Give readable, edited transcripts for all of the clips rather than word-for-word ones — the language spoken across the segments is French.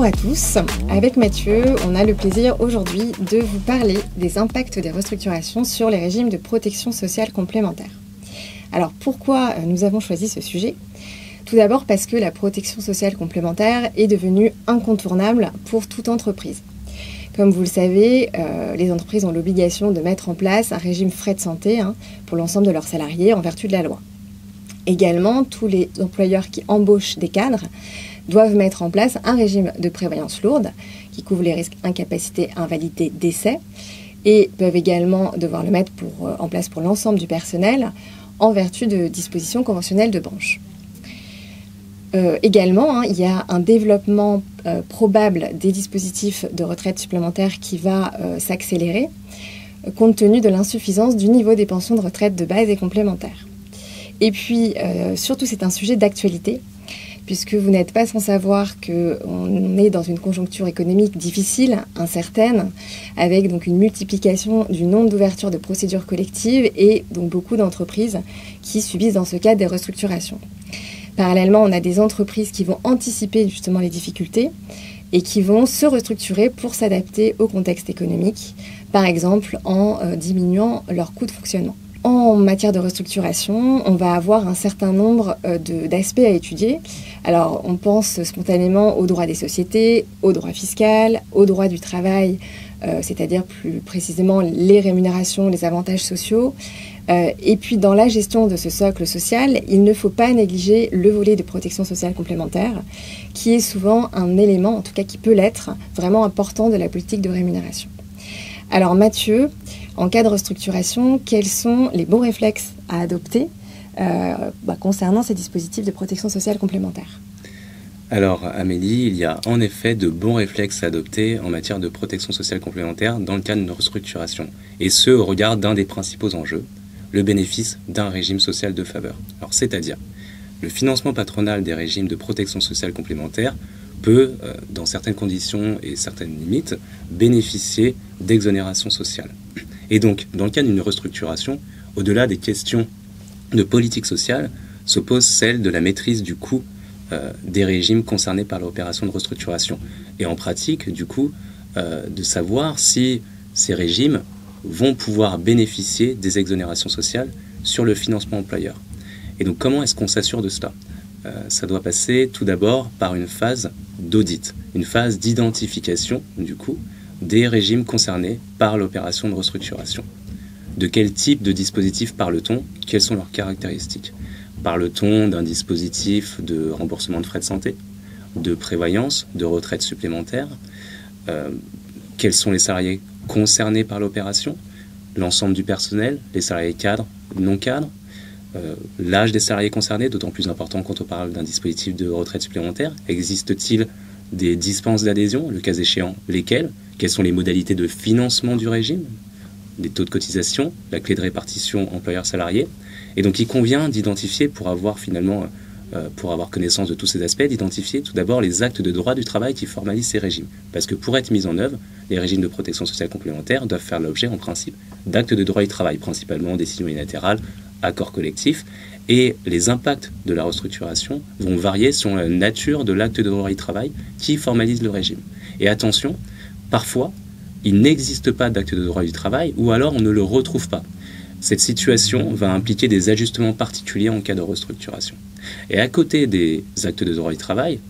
Bonjour à tous, avec Mathieu, on a le plaisir aujourd'hui de vous parler des impacts des restructurations sur les régimes de protection sociale complémentaire. Alors pourquoi nous avons choisi ce sujet ? Tout d'abord parce que la protection sociale complémentaire est devenue incontournable pour toute entreprise. Comme vous le savez, les entreprises ont l'obligation de mettre en place un régime frais de santé pour l'ensemble de leurs salariés en vertu de la loi. Également, tous les employeurs qui embauchent des cadres doivent mettre en place un régime de prévoyance lourde qui couvre les risques incapacité, invalidité, décès et peuvent également devoir le mettre en place pour l'ensemble du personnel en vertu de dispositions conventionnelles de branche. Également, il y a un développement probable des dispositifs de retraite supplémentaire qui va s'accélérer compte tenu de l'insuffisance du niveau des pensions de retraite de base et complémentaires. Et puis, surtout, c'est un sujet d'actualité, puisque vous n'êtes pas sans savoir qu'on est dans une conjoncture économique difficile, incertaine, avec donc une multiplication du nombre d'ouvertures de procédures collectives et donc beaucoup d'entreprises qui subissent dans ce cadre des restructurations. Parallèlement, on a des entreprises qui vont anticiper justement les difficultés et qui vont se restructurer pour s'adapter au contexte économique, par exemple en diminuant leurs coûts de fonctionnement. En matière de restructuration, on va avoir un certain nombre d'aspects à étudier. Alors, on pense spontanément au droit des sociétés, au droit fiscal, au droit du travail, c'est-à-dire plus précisément les rémunérations, les avantages sociaux. Et puis, dans la gestion de ce socle social, il ne faut pas négliger le volet de protection sociale complémentaire, qui est souvent un élément, en tout cas qui peut l'être, vraiment important de la politique de rémunération. Alors Mathieu, en cas de restructuration, quels sont les bons réflexes à adopter concernant ces dispositifs de protection sociale complémentaire ? Alors Amélie, il y a en effet de bons réflexes à adopter en matière de protection sociale complémentaire dans le cadre d'une restructuration, et ce au regard d'un des principaux enjeux, le bénéfice d'un régime social de faveur. Alors c'est-à-dire, le financement patronal des régimes de protection sociale complémentaire peut, dans certaines conditions et certaines limites, bénéficier d'exonération sociale. Et donc, dans le cadre d'une restructuration, au-delà des questions de politique sociale, se pose celle de la maîtrise du coût des régimes concernés par l'opération de restructuration. Et en pratique, du coup, de savoir si ces régimes vont pouvoir bénéficier des exonérations sociales sur le financement employeur. Et donc, comment est-ce qu'on s'assure de cela ? Ça doit passer tout d'abord par une phase d'audit, une phase d'identification, du coup, des régimes concernés par l'opération de restructuration. De quel type de dispositif parle-t-on ? Quelles sont leurs caractéristiques ? Parle-t-on d'un dispositif de remboursement de frais de santé, de prévoyance, de retraite supplémentaire ? Quels sont les salariés concernés par l'opération ? L'ensemble du personnel, les salariés cadres, non cadres ? L'âge des salariés concernés, d'autant plus important quand on parle d'un dispositif de retraite supplémentaire. Existe-t-il des dispenses d'adhésion, le cas échéant, lesquelles ? Quelles sont les modalités de financement du régime ? Les taux de cotisation, la clé de répartition employeur-salarié. Et donc il convient d'identifier, pour avoir connaissance de tous ces aspects, d'identifier tout d'abord les actes de droit du travail qui formalisent ces régimes. Parce que pour être mis en œuvre, les régimes de protection sociale complémentaire doivent faire l'objet en principe d'actes de droit du travail, principalement décisions unilatérales, accords collectifs, et les impacts de la restructuration vont varier selon la nature de l'acte de droit du travail qui formalise le régime. Et attention, parfois, il n'existe pas d'acte de droit du travail ou alors on ne le retrouve pas. Cette situation va impliquer des ajustements particuliers en cas de restructuration. Et à côté des actes de droit du travail,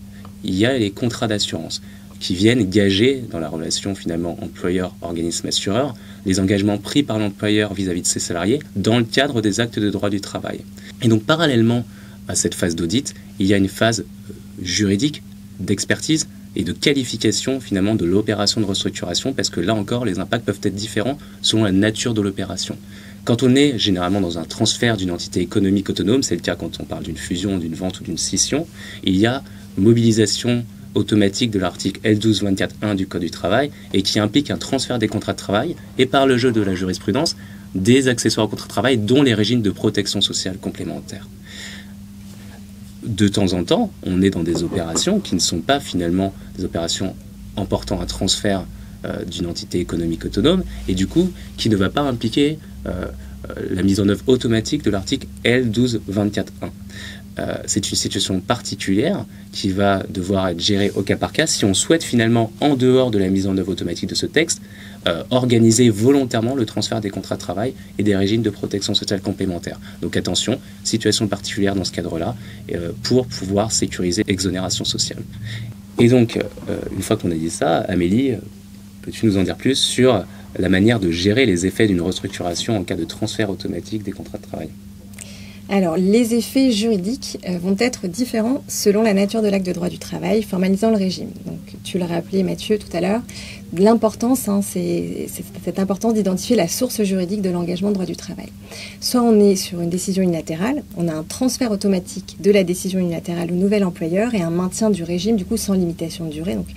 il y a les contrats d'assurance qui viennent gager dans la relation finalement employeur-organisme-assureur les engagements pris par l'employeur vis-à-vis de ses salariés dans le cadre des actes de droit du travail. Et donc parallèlement à cette phase d'audit, il y a une phase juridique d'expertise et de qualification finalement de l'opération de restructuration, parce que là encore les impacts peuvent être différents selon la nature de l'opération. Quand on est généralement dans un transfert d'une entité économique autonome, c'est le cas quand on parle d'une fusion, d'une vente ou d'une scission, il y a mobilisation automatique de l'article L1224.1 du Code du travail et qui implique un transfert des contrats de travail et par le jeu de la jurisprudence des accessoires au contrat de travail dont les régimes de protection sociale complémentaire. De temps en temps, on est dans des opérations qui ne sont pas finalement des opérations emportant un transfert d'une entité économique autonome et du coup qui ne va pas impliquer la mise en œuvre automatique de l'article L1224.1. c'est une situation particulière qui va devoir être gérée au cas par cas si on souhaite finalement, en dehors de la mise en œuvre automatique de ce texte, organiser volontairement le transfert des contrats de travail et des régimes de protection sociale complémentaire. Donc attention, situation particulière dans ce cadre-là, pour pouvoir sécuriser l'exonération sociale. Et donc, une fois qu'on a dit ça, Amélie, peux-tu nous en dire plus sur la manière de gérer les effets d'une restructuration en cas de transfert automatique des contrats de travail ? Alors, les effets juridiques vont être différents selon la nature de l'acte de droit du travail formalisant le régime. Donc, tu l'as rappelé, Mathieu, tout à l'heure, l'importance, c'est cette importance d'identifier la source juridique de l'engagement de droit du travail. Soit on est sur une décision unilatérale, on a un transfert automatique de la décision unilatérale au nouvel employeur et un maintien du régime, du coup, sans limitation de durée. Donc,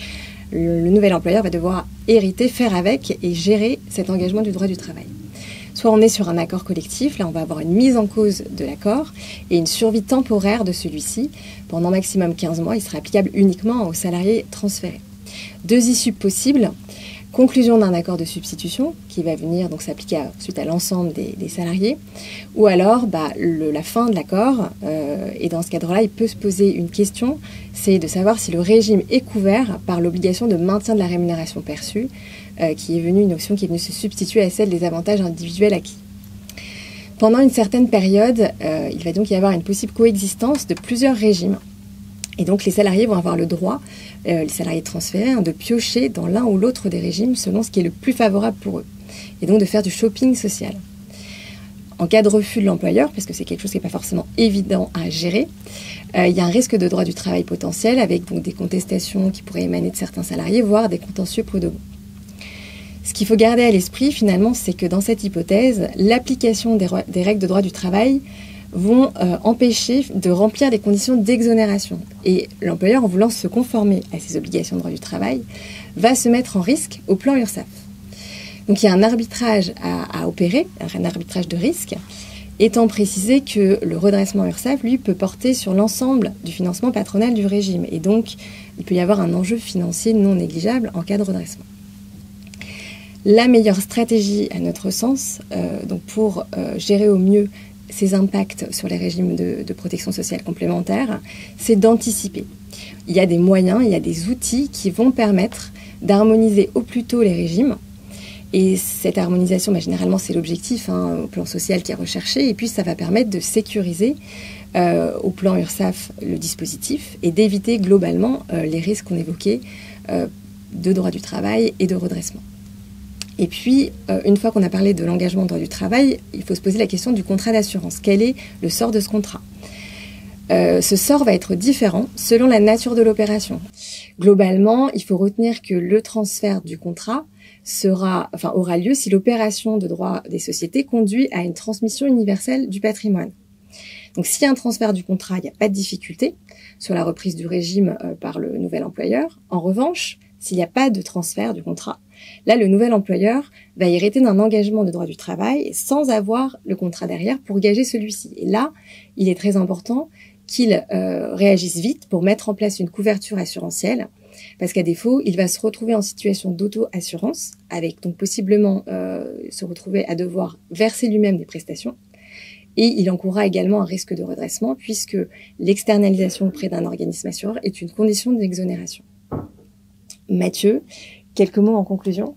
le nouvel employeur va devoir hériter, faire avec et gérer cet engagement du droit du travail. Soit on est sur un accord collectif, là on va avoir une mise en cause de l'accord et une survie temporaire de celui-ci. Pendant maximum 15 mois, il sera applicable uniquement aux salariés transférés. Deux issues possibles: conclusion d'un accord de substitution qui va venir donc s'appliquer ensuite à l'ensemble des salariés, ou alors la fin de l'accord. Et dans ce cadre-là, il peut se poser une question, c'est de savoir si le régime est couvert par l'obligation de maintien de la rémunération perçue, qui est venue, une notion qui est venue se substituer à celle des avantages individuels acquis. Pendant une certaine période, il va donc y avoir une possible coexistence de plusieurs régimes. Et donc les salariés vont avoir le droit, les salariés transférés, de piocher dans l'un ou l'autre des régimes selon ce qui est le plus favorable pour eux. Et donc de faire du shopping social. En cas de refus de l'employeur, parce que c'est quelque chose qui n'est pas forcément évident à gérer, il y a un risque de droit du travail potentiel avec donc des contestations qui pourraient émaner de certains salariés, voire des contentieux prud'homaux. Ce qu'il faut garder à l'esprit, finalement, c'est que dans cette hypothèse, l'application des règles de droit du travail vont empêcher de remplir les conditions d'exonération. Et l'employeur, en voulant se conformer à ses obligations de droit du travail, va se mettre en risque au plan URSSAF. Donc il y a un arbitrage à opérer, un arbitrage de risque, étant précisé que le redressement URSSAF, lui, peut porter sur l'ensemble du financement patronal du régime. Et donc, il peut y avoir un enjeu financier non négligeable en cas de redressement. La meilleure stratégie, à notre sens, donc pour gérer au mieux ces impacts sur les régimes de protection sociale complémentaire, c'est d'anticiper. Il y a des moyens, il y a des outils qui vont permettre d'harmoniser au plus tôt les régimes. Et cette harmonisation, généralement, c'est l'objectif au plan social qui est recherché. Et puis, ça va permettre de sécuriser au plan URSSAF le dispositif et d'éviter globalement les risques qu'on évoquait de droit du travail et de redressement. Et puis, une fois qu'on a parlé de l'engagement de droit du travail, il faut se poser la question du contrat d'assurance. Quel est le sort de ce contrat ? Ce sort va être différent selon la nature de l'opération. Globalement, il faut retenir que le transfert du contrat aura lieu si l'opération de droit des sociétés conduit à une transmission universelle du patrimoine. Donc, s'il y a un transfert du contrat, il n'y a pas de difficulté sur la reprise du régime par le nouvel employeur. En revanche, s'il n'y a pas de transfert du contrat, là, le nouvel employeur va hériter d'un engagement de droit du travail sans avoir le contrat derrière pour gager celui-ci. Et là, il est très important qu'il réagisse vite pour mettre en place une couverture assurantielle, parce qu'à défaut, il va se retrouver en situation d'auto-assurance, avec donc possiblement se retrouver à devoir verser lui-même des prestations. Et il encourra également un risque de redressement, puisque l'externalisation auprès d'un organisme assureur est une condition d'exonération. Mathieu, quelques mots en conclusion ?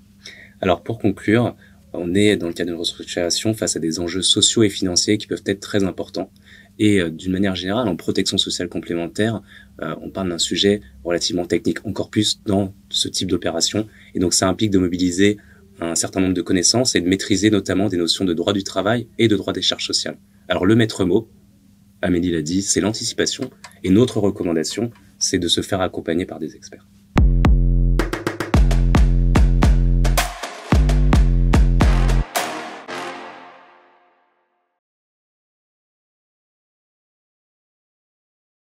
Alors pour conclure, on est dans le cadre d'une restructuration face à des enjeux sociaux et financiers qui peuvent être très importants. Et d'une manière générale, en protection sociale complémentaire, on parle d'un sujet relativement technique, encore plus dans ce type d'opération. Et donc ça implique de mobiliser un certain nombre de connaissances et de maîtriser notamment des notions de droit du travail et de droit des charges sociales. Alors le maître mot, Amélie l'a dit, c'est l'anticipation. Et notre recommandation, c'est de se faire accompagner par des experts.